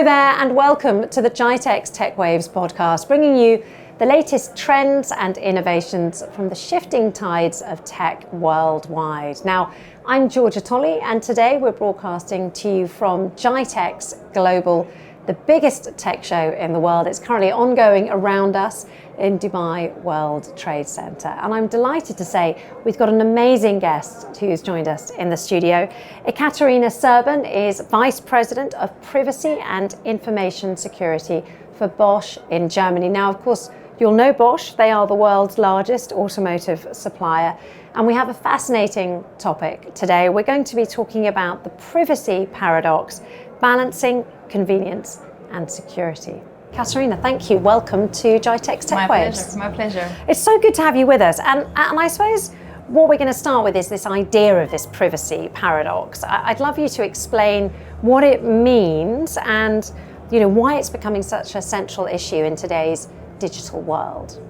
Hello there and welcome to the GITEX Techwaves Podcast, bringing you the latest trends and innovations from the shifting tides of tech worldwide. Now, I'm Georgia Tolley and today we're broadcasting to you from GITEX Global, the biggest tech show in the world. It's currently ongoing around us in Dubai World Trade Center. And I'm delighted to say we've got an amazing guest who's joined us in the studio. Ekaterina Serban is Vice President of Privacy and Information Security for Bosch in Germany. Now, of course, you'll know Bosch. They are the world's largest automotive supplier. And we have a fascinating topic today. We're going to be talking about the privacy paradox, balancing convenience and security. Ekaterina, thank you. Welcome to GITEX Techwaves. My pleasure. It's so good to have you with us. And I suppose what we're going to start with is this idea of this privacy paradox. I'd love you to explain what it means and why it's becoming such a central issue in today's digital world.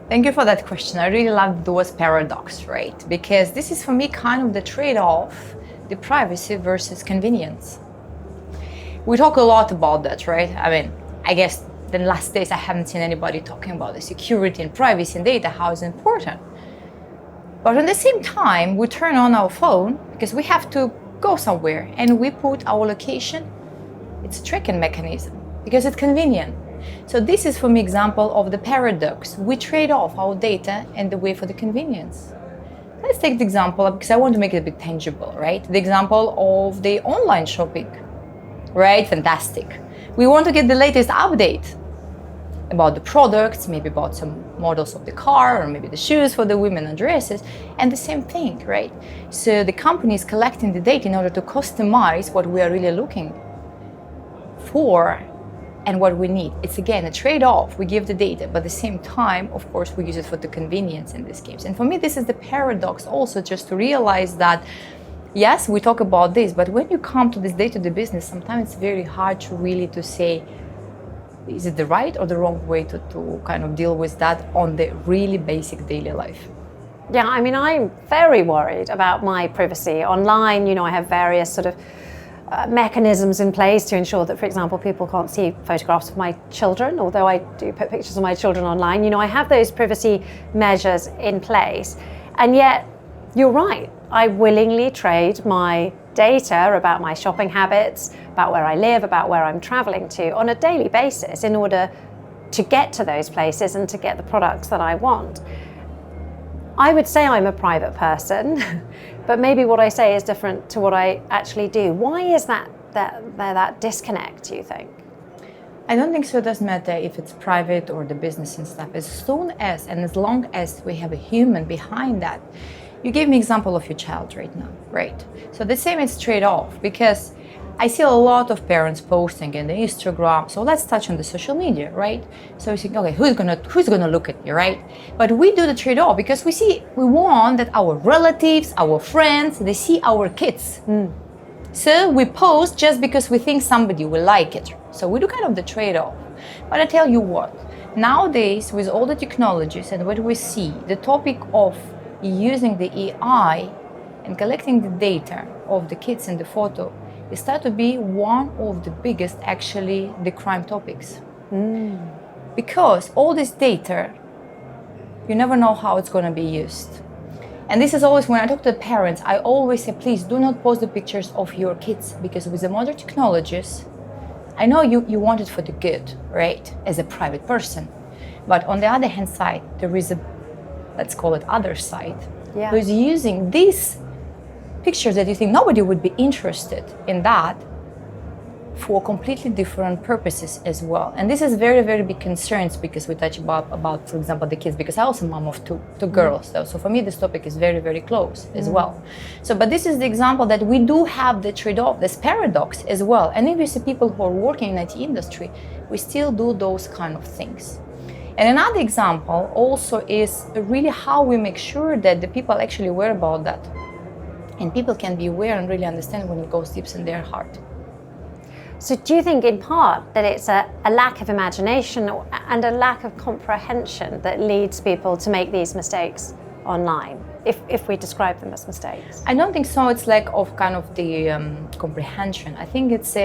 Thank you for that question. I really love the word paradox, right? Because this is for me kind of the trade-off, the privacy versus convenience. We talk a lot about that, right? I guess the last days I haven't seen anybody talking about the security and privacy and data, how it's important. But at the same time, we turn on our phone because we have to go somewhere and we put our location. It's a tracking mechanism because it's convenient. So this is for me example of the paradox. We trade off our data and the way for the convenience. Let's take the example, because I want to make it a bit tangible, right? The example of the online shopping, right? Fantastic. We want to get the latest update about the products, maybe about some models of the car or maybe the shoes for the women and dresses, and the same thing, right? So the company is collecting the data in order to customize what we are really looking for and what we need. It's again a trade-off. We give the data, but at the same time, of course, we use it for the convenience in this case. And for me, this is the paradox also, just to realize that yes, we talk about this, but when you come to this day-to-day business, sometimes it's very hard to really to say, is it the right or the wrong way to kind of deal with that on the really basic daily life? Yeah, I'm very worried about my privacy online. I have various sort of mechanisms in place to ensure that, for example, people can't see photographs of my children, although I do put pictures of my children online. I have those privacy measures in place. And yet, you're right, I willingly trade my data about my shopping habits, about where I live, about where I'm traveling to on a daily basis in order to get to those places and to get the products that I want. I would say I'm a private person, but maybe what I say is different to what I actually do. Why is that disconnect, do you think? I don't think so. It doesn't matter if it's private or the business and stuff. As soon as and as long as we have a human behind that. You gave me example of your child right now, right? So the same is trade-off, because I see a lot of parents posting in the Instagram. So let's touch on the social media, right? So we think, okay, who's gonna look at me, right? But we do the trade-off because we want that our relatives, our friends, they see our kids. So we post just because we think somebody will like it. So we do kind of the trade-off. But I tell you what, nowadays with all the technologies and what we see, the topic of using the AI and collecting the data of the kids in the photo, it started to be one of the biggest, actually, the crime topics. Because all this data, you never know how it's going to be used. And this is always, when I talk to the parents, I always say, please do not post the pictures of your kids, because with the modern technologies, I know you want it for the good, right, as a private person. But on the other hand side, there is a, let's call it other side, who's using these pictures that you think nobody would be interested in that for completely different purposes as well. And this is very, very big concerns, because we touch about, for example, the kids, because I'm also mom of two girls. So for me, this topic is very, very close as well. So, but this is the example that we do have the trade-off, this paradox as well. And if you see people who are working in IT industry, we still do those kind of things. And another example also is really how we make sure that the people actually aware about that. And people can be aware and really understand when it goes deep in their heart. So do you think in part that it's a lack of imagination and a lack of comprehension that leads people to make these mistakes online, if we describe them as mistakes? I don't think so. It's lack of kind of the comprehension. I think it's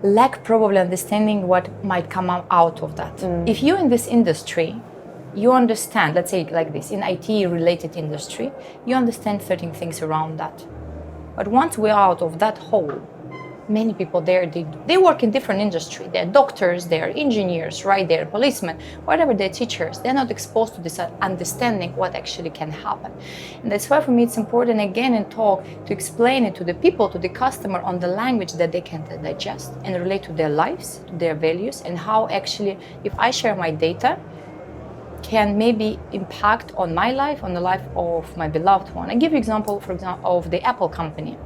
lack probably understanding what might come out of that. If you're in this industry, you understand, let's say it like this, in IT related industry, you understand certain things around that. But once we're out of that hole, many people there, they work in different industry. They're doctors, they're engineers, right? They're policemen, whatever, they're teachers. They're not exposed to this understanding what actually can happen. And that's why for me it's important again in talk to explain it to the people, to the customer on the language that they can digest and relate to their lives, to their values, and how actually if I share my data can maybe impact on my life, on the life of my beloved one. I give you example, for example, of the Apple company,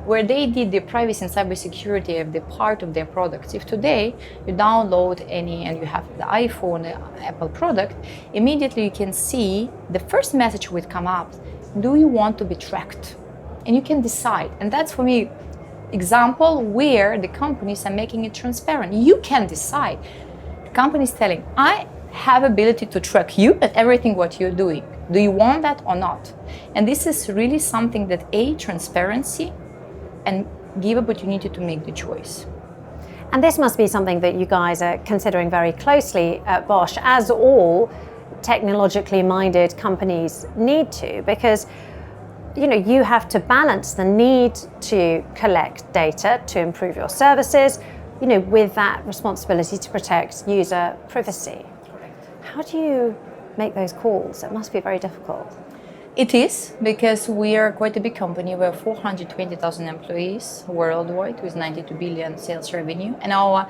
where they did the privacy and cybersecurity of the part of their products. If today you download any and you have the iPhone, the Apple product, immediately you can see the first message would come up, do you want to be tracked? And you can decide. And that's for me example where the companies are making it transparent. You can decide. The company is telling, I have ability to track you and everything what you're doing. Do you want that or not? And this is really something that transparency and give opportunity to make the choice. And this must be something that you guys are considering very closely at Bosch, as all technologically minded companies need to, because you have to balance the need to collect data to improve your services, with that responsibility to protect user privacy. Correct. How do you make those calls? It must be very difficult. It is, because we are quite a big company. We have 420,000 employees worldwide with 92 billion sales revenue. And our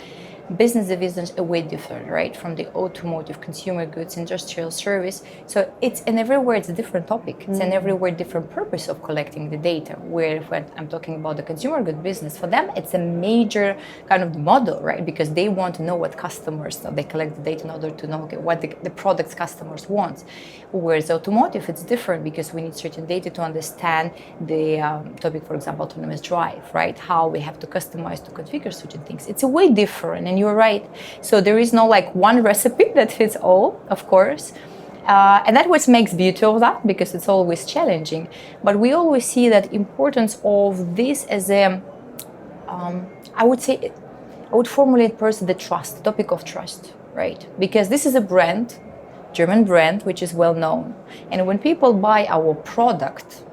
business divisions are way different, right? From the automotive, consumer goods, industrial service. So it's, and everywhere it's a different topic. It's and everywhere different purpose of collecting the data. Where when I'm talking about the consumer good business, for them it's a major kind of model, right? Because they want to know what customers, so they collect the data in order to know what the products customers want. Whereas automotive, it's different because we need certain data to understand the topic, for example, autonomous drive, right? How we have to customize, to configure certain things. It's a way different, and you're right. So there is no like one recipe that fits all, of course. And that's what makes beauty of that, because it's always challenging. But we always see that importance of this as a, I would formulate first the trust, the topic of trust, right? Because this is a brand, German brand, which is well known. And when people buy our product,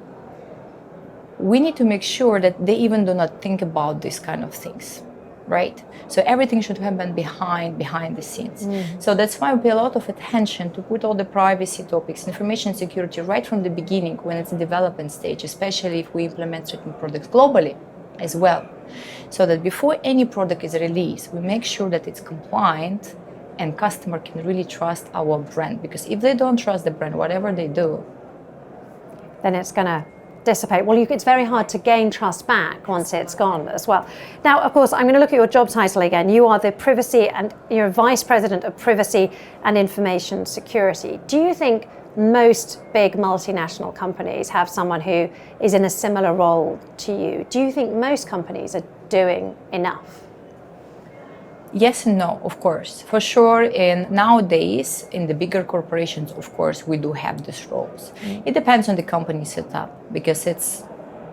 we need to make sure that they even do not think about these kind of things, right? So everything should happen behind the scenes. So that's why we pay a lot of attention to put all the privacy topics, information security right from the beginning when it's in development stage, especially if we implement certain products globally as well. So that before any product is released, we make sure that it's compliant and customer can really trust our brand. Because if they don't trust the brand, whatever they do, then it's going to dissipate. Well, it's very hard to gain trust back once it's gone as well. Now, of course, I'm going to look at your job title again. You are the privacy and you're Vice President of Privacy and Information Security. Do you think most big multinational companies have someone who is in a similar role to you? Do you think most companies are doing enough? Yes and no, of course. For sure, and nowadays, in the bigger corporations, of course, we do have these roles. It depends on the company setup, because it's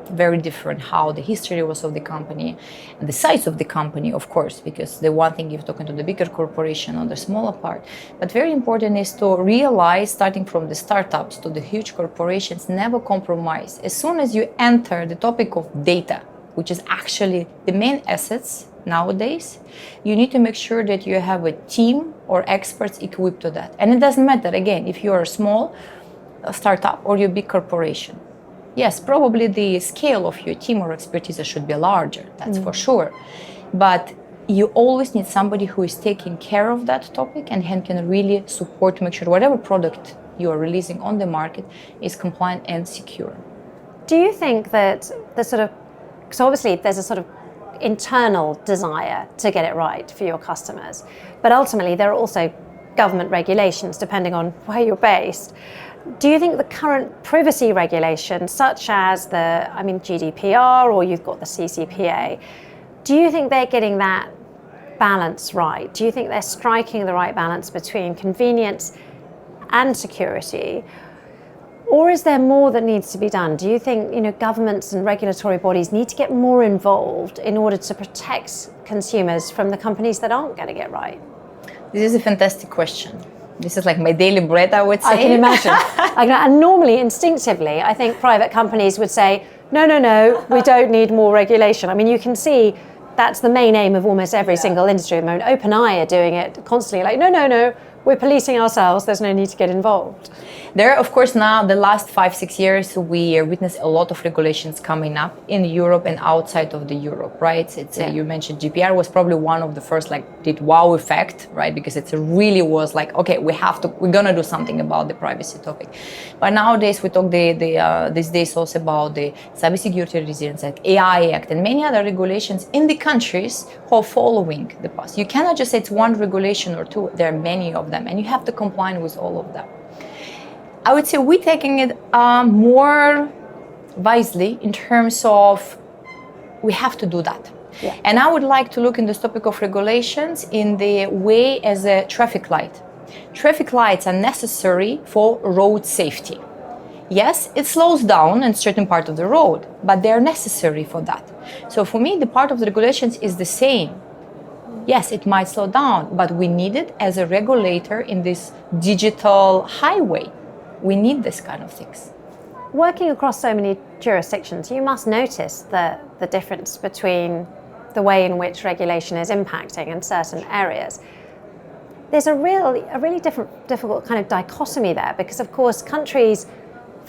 very different how the history was of the company and the size of the company, of course, because the one thing you're talking to the bigger corporation or the smaller part. But very important is to realize, starting from the startups to the huge corporations, never compromise. As soon as you enter the topic of data, which is actually the main assets nowadays, you need to make sure that you have a team or experts equipped to that. And it doesn't matter, again, if you're a small startup or you're a big corporation. Yes, probably the scale of your team or expertise should be larger, that's for sure. But you always need somebody who is taking care of that topic and can really support to make sure whatever product you are releasing on the market is compliant and secure. Do you think that so obviously there's a sort of internal desire to get it right for your customers, but ultimately there are also government regulations depending on where you're based. Do you think the current privacy regulations, such as GDPR, or you've got the CCPA, do you think they're getting that balance right? Do you think they're striking the right balance between convenience and security? Or is there more that needs to be done? Do you think, governments and regulatory bodies need to get more involved in order to protect consumers from the companies that aren't getting it right? This is a fantastic question. This is like my daily bread, I would say. I can imagine. And normally, instinctively, I think private companies would say, no, we don't need more regulation. I mean, you can see that's the main aim of almost every single industry at the moment. OpenAI are doing it constantly, like, no, we're policing ourselves, there's no need to get involved. There, of course, now the last 5-6 years, we witness a lot of regulations coming up in Europe and outside of the Europe, right? You mentioned GDPR was probably one of the first, did wow effect, right? Because it really was like, okay, we're gonna do something about the privacy topic. But nowadays we talk these days also about the cybersecurity resilience Act, AI Act, and many other regulations in the countries who are following the path. You cannot just say it's one regulation or two. There are many of them, and you have to comply with all of them. I would say we're taking it more wisely in terms of we have to do that. Yeah. And I would like to look in this topic of regulations in the way as a traffic light. Traffic lights are necessary for road safety. Yes, it slows down in certain part of the road, but they're necessary for that. So for me, the part of the regulations is the same. Yes, it might slow down, but we need it as a regulator in this digital highway. We need this kind of things. Working across so many jurisdictions, you must notice the difference between the way in which regulation is impacting in certain areas. There's a really difficult kind of dichotomy there, because of course countries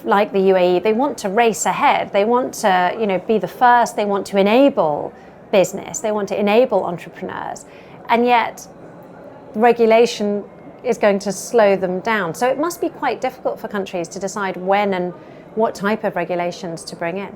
like the UAE, they want to race ahead. They want to, be the first. They want to enable business. They want to enable entrepreneurs, and yet regulation is going to slow them down. So it must be quite difficult for countries to decide when and what type of regulations to bring in.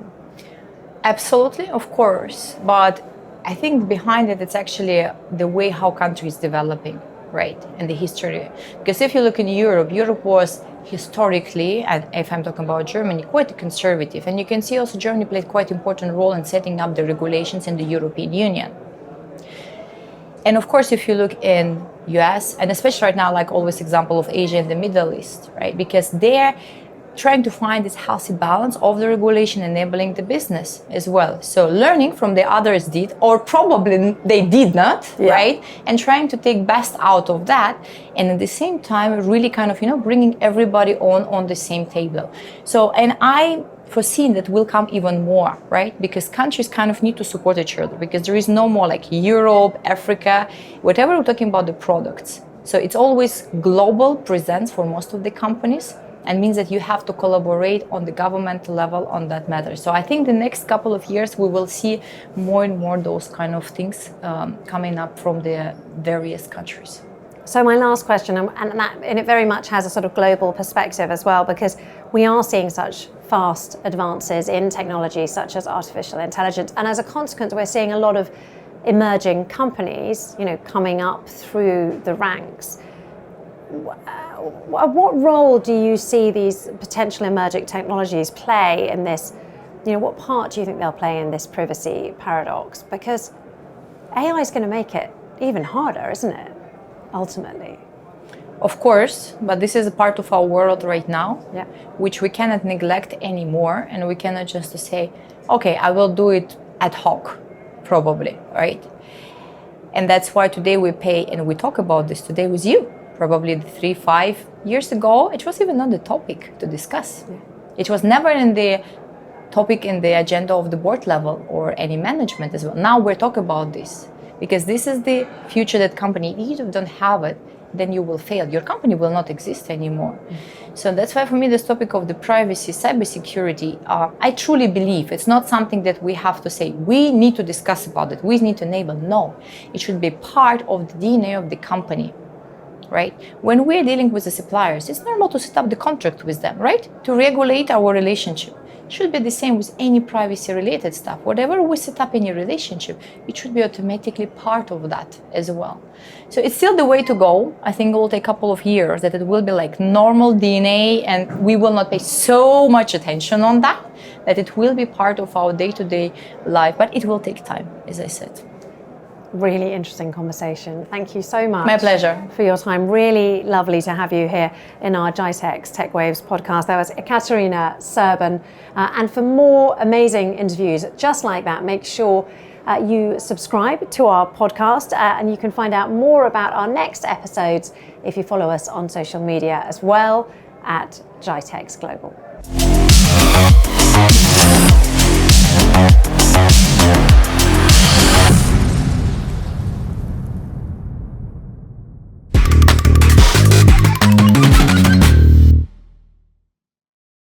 Absolutely, of course. But I think behind it, it's actually the way how country is developing, right? And the history. Because if you look in Europe, Europe was historically, and if I'm talking about Germany, quite conservative. And you can see also Germany played quite an important role in setting up the regulations in the European Union. And of course, if you look in US, and especially right now, like always example of Asia and the Middle East, right? Because they're trying to find this healthy balance of the regulation enabling the business as well. So learning from the others did, or probably they did not, right? And trying to take best out of that. And at the same time, really kind of, bringing everybody on the same table. So, and I foreseen that will come even more, right? Because countries kind of need to support each other, because there is no more like Europe, Africa, whatever we're talking about the products. So it's always global presence for most of the companies, and means that you have to collaborate on the government level on that matter. So I think the next couple of years we will see more and more those kind of things coming up from the various countries. So my last question, and it very much has a sort of global perspective as well, because we are seeing such fast advances in technology such as artificial intelligence, and as a consequence we're seeing a lot of emerging companies, coming up through the ranks. What role do you see these potential emerging technologies play in this? What part do you think they'll play in this privacy paradox? Because AI is going to make it even harder, isn't it, ultimately? Of course, but this is a part of our world right now, which we cannot neglect anymore, and we cannot just say, okay, I will do it ad hoc, probably, right? And that's why today we pay, and we talk about this today with you. Probably 3-5 years ago, it was even not the topic to discuss. It was never in the topic in the agenda of the board level or any management as well. Now we're talking about this because this is the future that company, if you don't have it, then you will fail. Your company will not exist anymore. So that's why for me this topic of the privacy, cybersecurity, I truly believe it's not something that we have to say, we need to discuss about it, we need to enable. No, it should be part of the DNA of the company. Right? When we're dealing with the suppliers, it's normal to set up the contract with them, right? To regulate our relationship. It should be the same with any privacy related stuff. Whatever we set up in a relationship, it should be automatically part of that as well. So it's still the way to go. I think it will take a couple of years that it will be like normal DNA, and we will not pay so much attention on that it will be part of our day-to-day life, but it will take time, as I said. Really interesting conversation. Thank you so much. My pleasure. For your time. Really lovely to have you here in our GITEX Techwaves podcast. That was Ekaterina Serban. And for more amazing interviews just like that, make sure you subscribe to our podcast, and you can find out more about our next episodes if you follow us on social media as well at GITEX Global.